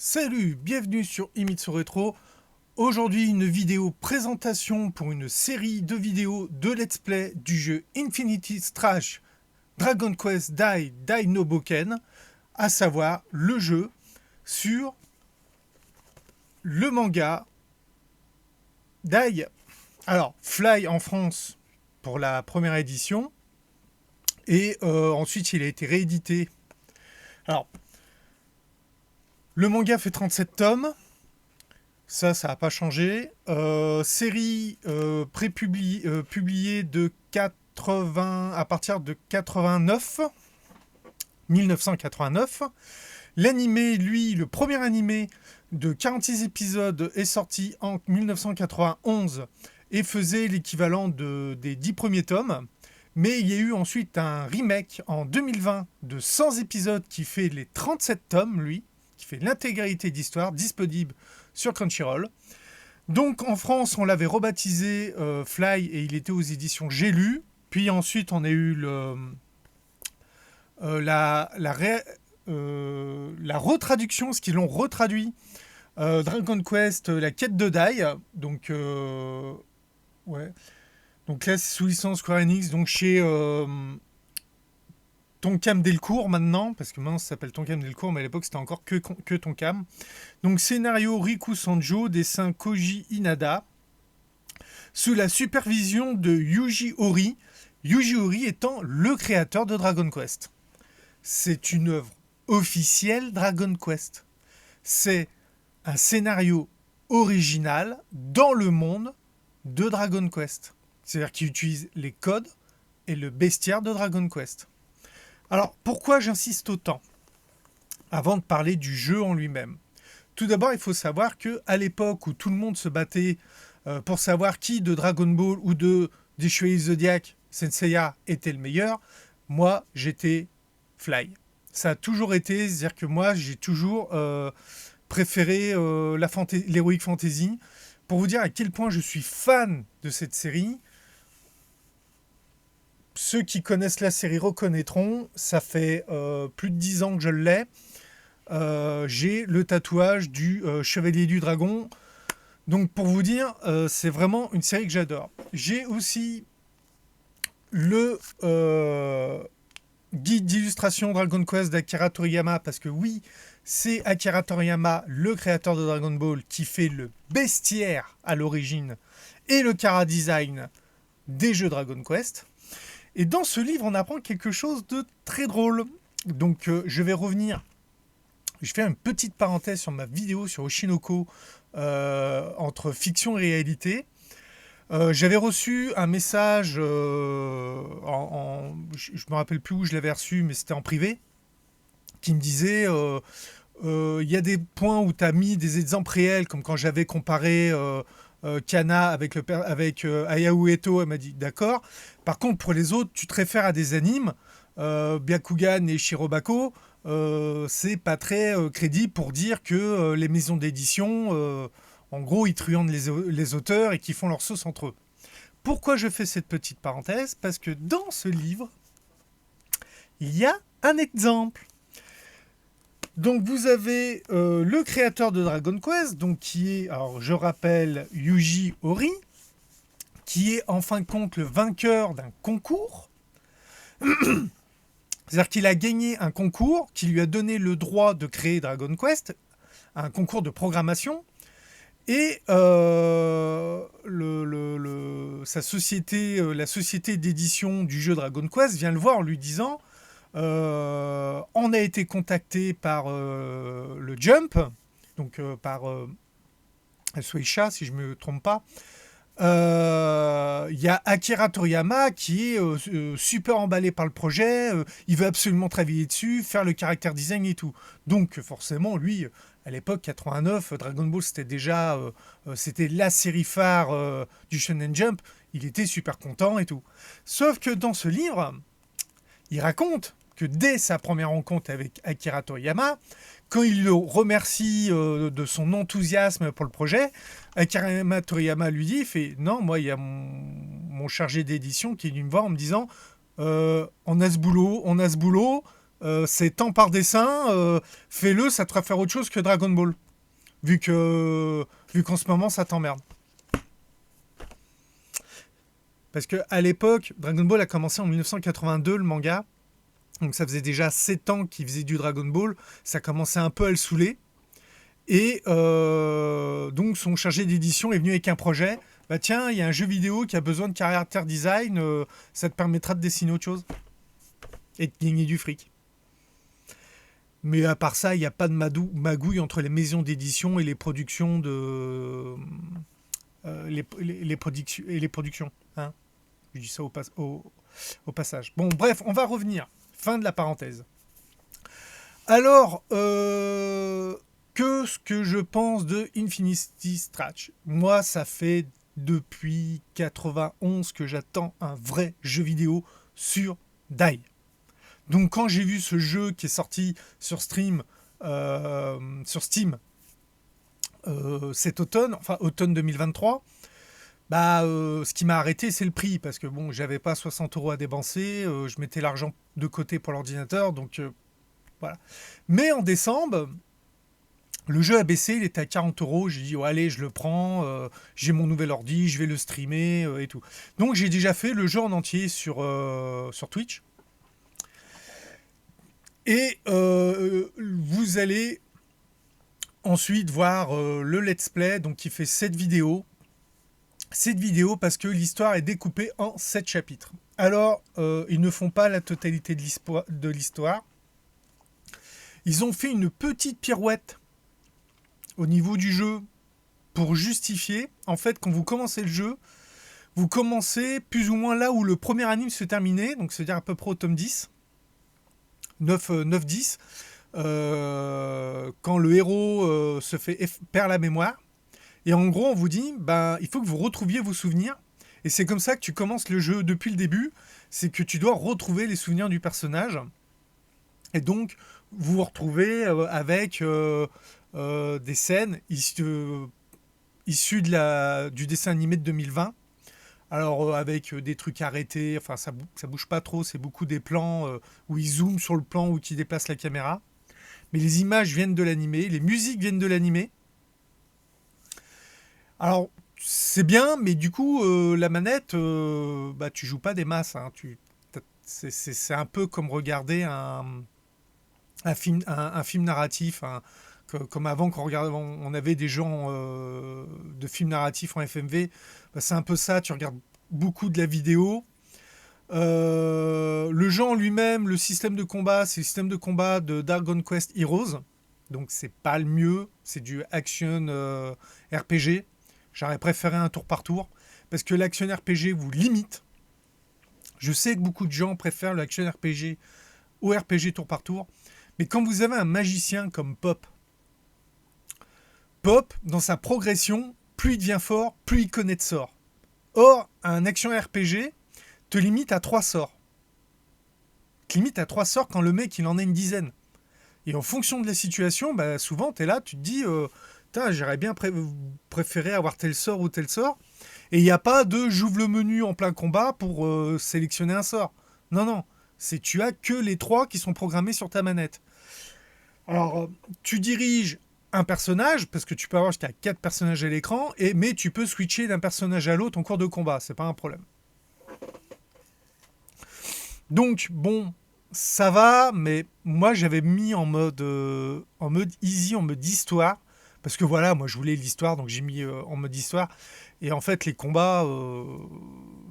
Salut, bienvenue sur Himitsu Retro. Aujourd'hui, une vidéo présentation pour une série de vidéos de let's play du jeu Infinity Strash Dragon Quest Dai Dai no Boken, à savoir le jeu sur le manga Dai. Alors, Fly en France pour la première édition, et ensuite il a été réédité. Alors, le manga fait 37 tomes. Ça n'a pas changé. Série publiée de 80, à partir de 1989. L'animé, lui, le premier animé de 46 épisodes est sorti en 1991 et faisait l'équivalent des 10 premiers tomes. Mais il y a eu ensuite un remake en 2020 de 100 épisodes qui fait les 37 tomes, lui, qui fait l'intégralité d'histoire, disponible sur Crunchyroll. Donc en France, on l'avait rebaptisé Fly et il était aux éditions J'ai lu. Puis ensuite, on a eu la retraduction, ce qu'ils l'ont retraduit, Dragon Quest, la quête de Dai. Donc, ouais. Donc là, c'est sous licence Square Enix, donc chez Tonkam Delcourt maintenant, parce que maintenant ça s'appelle Tonkam Delcourt, mais à l'époque c'était encore que Tonkam. Donc scénario Riku Sanjo, dessin Koji Inada, sous la supervision de Yuji Horii. Yuji Horii étant le créateur de Dragon Quest. C'est une œuvre officielle Dragon Quest. C'est un scénario original dans le monde de Dragon Quest. C'est-à-dire qu'il utilise les codes et le bestiaire de Dragon Quest. Alors, pourquoi j'insiste autant avant de parler du jeu en lui-même? Tout d'abord, il faut savoir qu'à l'époque où tout le monde se battait pour savoir qui de Dragon Ball ou des Chevaliers Zodiac, Senseiya, était le meilleur, moi, j'étais Fly. Ça a toujours été, c'est-à-dire que moi, j'ai toujours préféré l'Heroic Fantasy. Pour vous dire à quel point je suis fan de cette série, ceux qui connaissent la série reconnaîtront, ça fait plus de 10 ans que je l'ai. J'ai le tatouage du Chevalier du Dragon. Donc pour vous dire, c'est vraiment une série que j'adore. J'ai aussi le guide d'illustration Dragon Quest d'Akira Toriyama, parce que oui, c'est Akira Toriyama, le créateur de Dragon Ball, qui fait le bestiaire à l'origine et le chara-design des jeux Dragon Quest. Et dans ce livre, on apprend quelque chose de très drôle. Donc je vais revenir. Je fais une petite parenthèse sur ma vidéo sur Oshinoko, entre fiction et réalité. J'avais reçu un message, je me rappelle plus où je l'avais reçu, mais c'était en privé, qui me disait y a des points où tu as mis des exemples réels, comme quand j'avais comparé Kana avec Hayao Ueto. Elle m'a dit d'accord. Par contre, pour les autres, tu te réfères à des animes, Byakugan et Shirobako. C'est pas très crédible pour dire que les maisons d'édition, en gros, ils truandent les auteurs et qu'ils font leur sauce entre eux. Pourquoi je fais cette petite parenthèse? Parce que dans ce livre, il y a un exemple. Donc vous avez le créateur de Dragon Quest, donc qui est, alors je rappelle, Yuji Horii, qui est en fin de compte le vainqueur d'un concours. C'est-à-dire qu'il a gagné un concours qui lui a donné le droit de créer Dragon Quest, un concours de programmation. Et sa société, la société d'édition du jeu Dragon Quest vient le voir en lui disant on a été contacté par le Jump, donc par Shueisha, si je ne me trompe pas. Y a Akira Toriyama qui est super emballé par le projet, il veut absolument travailler dessus, faire le character design et tout. Donc forcément, lui, à l'époque, 89, Dragon Ball, c'était déjà c'était la série phare du Shonen Jump, il était super content et tout. Sauf que dans ce livre, il raconte que dès sa première rencontre avec Akira Toriyama, quand il le remercie de son enthousiasme pour le projet, Akira Toriyama lui dit, non, moi il y a mon chargé d'édition qui est venu me voir en me disant on a ce boulot, c'est tant par dessin, fais-le, ça te fera faire autre chose que Dragon Ball. Vu qu'en ce moment, ça t'emmerde. Parce qu'à l'époque, Dragon Ball a commencé en 1982, le manga. Donc ça faisait déjà 7 ans qu'il faisait du Dragon Ball. Ça commençait un peu à le saouler. Et donc son chargé d'édition est venu avec un projet. Bah tiens, il y a un jeu vidéo qui a besoin de character design. Ça te permettra de dessiner autre chose. Et de gagner du fric. Mais à part ça, il n'y a pas de magouille entre les maisons d'édition et les productions de... les productions. Hein, je dis ça au passage. Bon, bref, on va revenir. Fin de la parenthèse. Alors, ce que je pense de Infinity Stretch. Moi, ça fait depuis 91 que j'attends un vrai jeu vidéo sur Dai. Donc quand j'ai vu ce jeu qui est sorti sur Steam cet automne, enfin automne 2023, ce qui m'a arrêté, c'est le prix, parce que bon, j'avais pas 60 € à dépenser, je mettais l'argent de côté pour l'ordinateur, donc voilà. Mais en décembre, le jeu a baissé, il était à 40 €. J'ai dit, oh, allez, je le prends, j'ai mon nouvel ordi, je vais le streamer et tout. Donc j'ai déjà fait le jeu en entier sur Twitch. Et vous allez ensuite voir le let's play, donc qui fait 7 vidéos. 7 vidéos parce que l'histoire est découpée en 7 chapitres. Alors, ils ne font pas la totalité de l'histoire. Ils ont fait une petite pirouette au niveau du jeu pour justifier. En fait, quand vous commencez le jeu, vous commencez plus ou moins là où le premier anime se terminait, donc c'est-à-dire à peu près au tome 10, 9-10, quand le héros perd la mémoire. Et en gros, on vous dit, il faut que vous retrouviez vos souvenirs. Et c'est comme ça que tu commences le jeu depuis le début. C'est que tu dois retrouver les souvenirs du personnage. Et donc, vous vous retrouvez avec des scènes issues du dessin animé de 2020. Alors, avec des trucs arrêtés, enfin, ça bouge pas trop. C'est beaucoup des plans où ils zooment sur le plan, où ils déplacent la caméra. Mais les images viennent de l'animé, les musiques viennent de l'animé. Alors, c'est bien, mais du coup, la manette, tu joues pas des masses. Hein. C'est un peu comme regarder un film narratif. Hein. Comme avant, quand on avait des gens de films narratifs en FMV, c'est un peu ça. Tu regardes beaucoup de la vidéo. Le jeu en lui-même, le système de combat, c'est le système de combat de Dragon Quest Heroes. Donc, c'est pas le mieux. C'est du action RPG. J'aurais préféré un tour par tour, parce que l'action RPG vous limite. Je sais que beaucoup de gens préfèrent l'action RPG au RPG tour par tour, mais quand vous avez un magicien comme Pop, dans sa progression, plus il devient fort, plus il connaît de sorts. Or, un action RPG te limite à 3 sorts. Te limite à 3 sorts quand le mec il en a une dizaine. Et en fonction de la situation, souvent tu es là, tu te dis... j'aurais bien préféré avoir tel sort ou tel sort. Et il n'y a pas de j'ouvre le menu en plein combat pour sélectionner un sort. Non. Tu as que les 3 qui sont programmés sur ta manette. Alors, tu diriges un personnage, parce que tu peux avoir jusqu'à 4 personnages à l'écran, mais tu peux switcher d'un personnage à l'autre en cours de combat. C'est pas un problème. Donc, bon, ça va, mais moi j'avais mis en mode easy, en mode histoire. Parce que voilà, moi je voulais l'histoire, donc j'ai mis en mode histoire. Et en fait, les combats,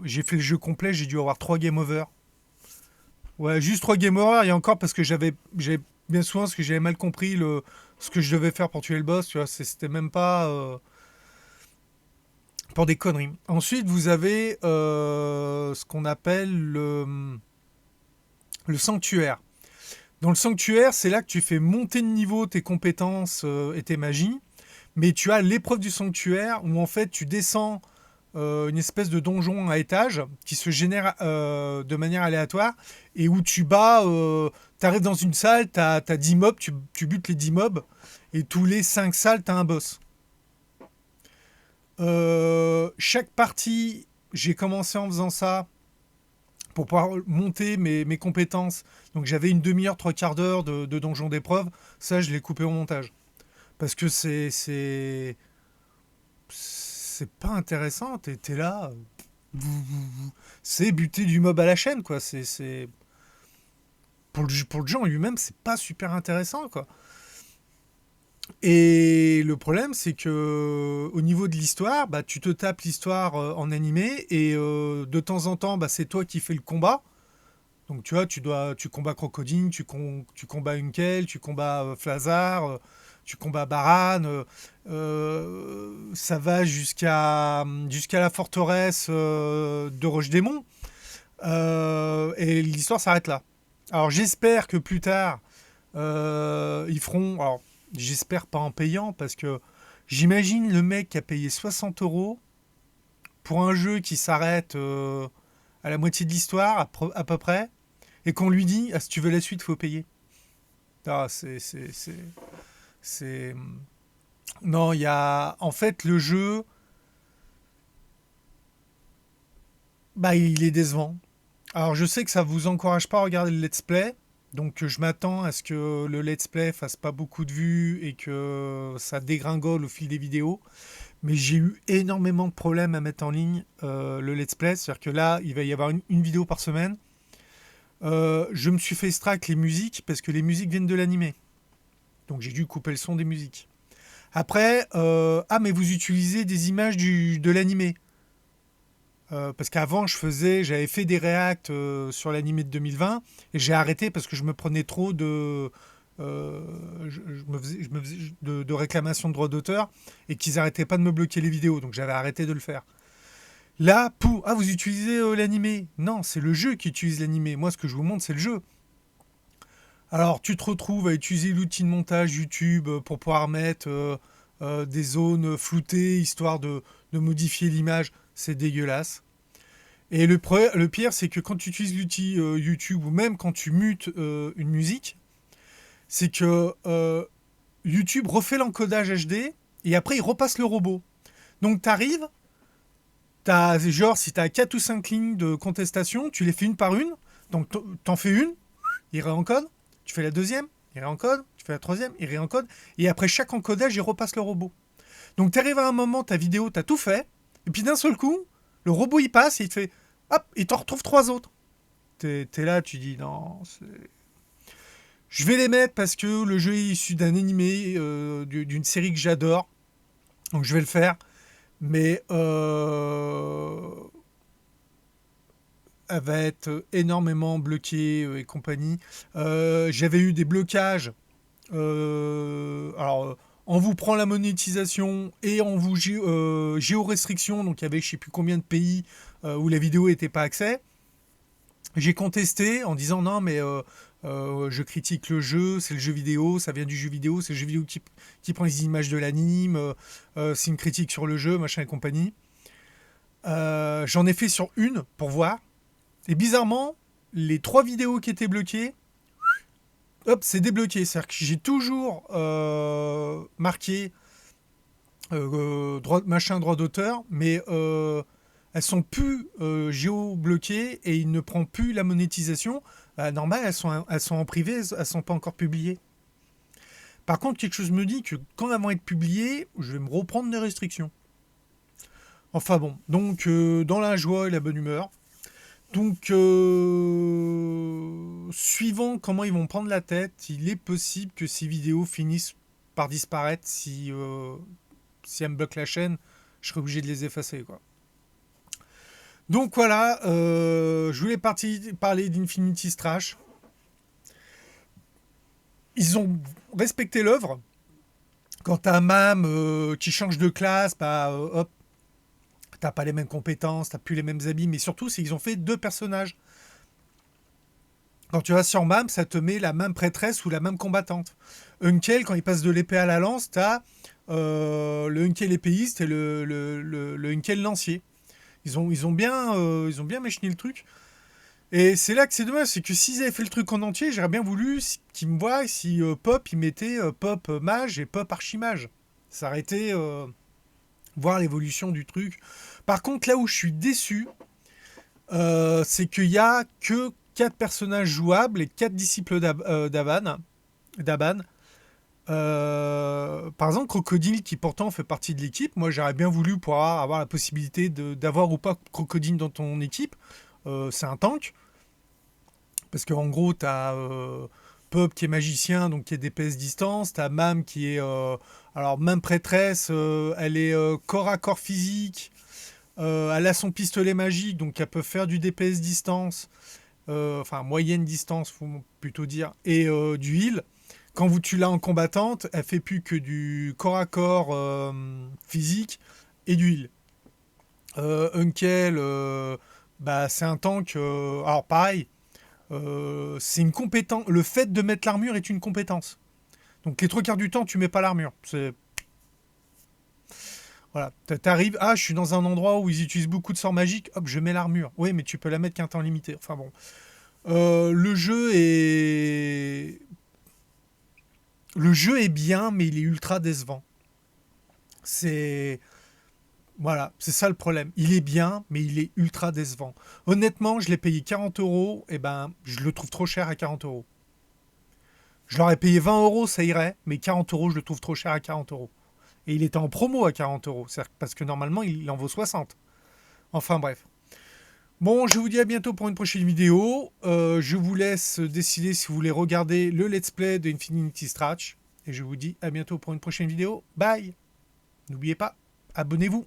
j'ai fait le jeu complet, j'ai dû avoir 3 game over. Ouais, juste 3 game over, et encore parce que j'avais bien souvent, parce que j'avais mal compris ce que je devais faire pour tuer le boss, tu vois, c'était même pas pour des conneries. Ensuite, vous avez ce qu'on appelle le sanctuaire. Dans le sanctuaire, c'est là que tu fais monter de niveau tes compétences et tes magies. Mais tu as l'épreuve du sanctuaire où en fait tu descends une espèce de donjon à étage qui se génère de manière aléatoire et où tu bats, tu arrives dans une salle, tu as 10 mobs, tu butes les 10 mobs et tous les 5 salles tu as un boss. Chaque partie, j'ai commencé en faisant ça pour pouvoir monter mes compétences. Donc j'avais une demi-heure, trois quarts d'heure de donjon d'épreuve. Ça, je l'ai coupé au montage. Parce que c'est pas intéressant. T'es là. C'est buter du mob à la chaîne, quoi. Pour le jeu en lui-même, c'est pas super intéressant, quoi. Et le problème, c'est que au niveau de l'histoire, bah, tu te tapes l'histoire en animé et de temps en temps, bah, c'est toi qui fais le combat. Donc tu vois, tu combats Crocodile, tu combats Unkel, tu combats Flazar, tu combats Baran. Ça va jusqu'à la forteresse de Roche-Démon. Et l'histoire s'arrête là. Alors j'espère que plus tard, ils feront... Alors j'espère pas en payant, parce que j'imagine le mec qui a payé 60 € pour un jeu qui s'arrête à la moitié de l'histoire, à peu près, et qu'on lui dit, ah, si tu veux la suite, faut payer. Ah, c'est... Non, il y a... En fait, le jeu, bah, il est décevant. Alors, je sais que ça vous encourage pas à regarder le let's play, donc je m'attends à ce que le let's play fasse pas beaucoup de vues et que ça dégringole au fil des vidéos. Mais j'ai eu énormément de problèmes à mettre en ligne le let's play, c'est-à-dire que là, il va y avoir une vidéo par semaine. Je me suis fait extract les musiques parce que les musiques viennent de l'animé. Donc j'ai dû couper le son des musiques. Après, ah mais vous utilisez des images de l'animé. Parce qu'avant j'avais fait des reacts sur l'animé de 2020 et j'ai arrêté parce que je me prenais trop je me faisais de réclamations de droits d'auteur et qu'ils arrêtaient pas de me bloquer les vidéos, donc j'avais arrêté de le faire. Là, ah, vous utilisez l'animé. Non, c'est le jeu qui utilise l'animé. Moi, ce que je vous montre, c'est le jeu. Alors, tu te retrouves à utiliser l'outil de montage YouTube pour pouvoir mettre des zones floutées, histoire de modifier l'image. C'est dégueulasse. Et le pire, c'est que quand tu utilises l'outil YouTube, ou même quand tu mutes une musique, c'est que YouTube refait l'encodage HD, et après, il repasse le robot. Donc, tu arrives, genre, si tu as 4 ou 5 lignes de contestation, tu les fais une par une. Donc, t'en fais une, il réencode. Tu fais la deuxième, il réencode. Tu fais la troisième, il réencode. Et après chaque encodage, il repasse le robot. Donc, tu arrives à un moment, ta vidéo, tu as tout fait. Et puis d'un seul coup, le robot, il passe et il te fait... Hop, il t'en retrouve 3 autres. T'es là, tu dis non, je vais les mettre parce que le jeu est issu d'un animé, d'une série que j'adore. Donc, je vais le faire. Mais elle va être énormément bloquée et compagnie. J'avais eu des blocages. Alors, on vous prend la monétisation et on vous géo-restriction. Donc, il y avait je ne sais plus combien de pays où la vidéo n'était pas accès. J'ai contesté en disant non, mais je critique le jeu, c'est le jeu vidéo, ça vient du jeu vidéo, c'est le jeu vidéo qui prend les images de l'anime, c'est une critique sur le jeu, machin et compagnie. J'en ai fait sur une pour voir. Et bizarrement, les 3 vidéos qui étaient bloquées, hop, c'est débloqué. C'est-à-dire que j'ai toujours marqué droit d'auteur, mais elles sont plus géo-bloquées et il ne prend plus la monétisation. Normal, elles sont en privé, elles sont pas encore publiées. Par contre, quelque chose me dit que quand elles vont être publiées, je vais me reprendre des restrictions. Enfin bon, donc dans la joie et la bonne humeur. Donc, suivant comment ils vont prendre la tête, il est possible que ces vidéos finissent par disparaître si elles me bloquent la chaîne, je serai obligé de les effacer, quoi. Donc voilà, je voulais parler d'Infinity Strash. Ils ont respecté l'œuvre. Quand t'as Mam qui change de classe, bah hop, t'as pas les mêmes compétences, t'as plus les mêmes habits, mais surtout c'est qu'ils ont fait 2 personnages. Quand tu vas sur Mam, ça te met la même prêtresse ou la même combattante. Unkel, quand il passe de l'épée à la lance, t'as le Unkel épéiste et le Unkel lancier. Ils ont bien machiné le truc. Et c'est là que c'est dommage, c'est que s'ils avaient fait le truc en entier, j'aurais bien voulu qu'ils me voient si Pop, ils mettaient Pop mage et Pop archimage. Ça aurait été voir l'évolution du truc. Par contre, là où je suis déçu, c'est qu'il y a que 4 personnages jouables et 4 disciples d'Aban. Par exemple, Crocodile, qui pourtant fait partie de l'équipe, moi j'aurais bien voulu pouvoir avoir la possibilité d'avoir ou pas Crocodile dans ton équipe. C'est un tank. Parce qu'en gros, tu as Pup qui est magicien, donc qui est DPS distance. Tu as Mam qui est. Alors, Mam prêtresse, elle est corps à corps physique. Elle a son pistolet magique, donc elle peut faire du DPS distance. Enfin, moyenne distance, faut plutôt dire. Et du heal. Quand tu l'as en combattante, elle fait plus que du corps à corps physique et du heal. Unkel, bah, c'est un tank. Alors, pareil. C'est une compétence. Le fait de mettre l'armure est une compétence. Donc les trois quarts du temps, tu mets pas l'armure. Voilà. T'arrives, je suis dans un endroit où ils utilisent beaucoup de sorts magiques. Hop, je mets l'armure. Oui, mais tu peux la mettre qu'un temps limité. Enfin bon. Le jeu est bien, mais il est ultra décevant. C'est Voilà, c'est ça le problème. Il est bien, mais il est ultra décevant. Honnêtement, je l'ai payé 40 euros, et ben, je le trouve trop cher à 40 euros. Je l'aurais payé 20 euros, ça irait, mais 40 euros, je le trouve trop cher à 40 euros. Et il était en promo à 40 euros, parce que normalement, il en vaut 60. Enfin bref. Bon, je vous dis à bientôt pour une prochaine vidéo. Je vous laisse décider si vous voulez regarder le let's play de Infinity Stratch. Et je vous dis à bientôt pour une prochaine vidéo. Bye. N'oubliez pas, abonnez-vous.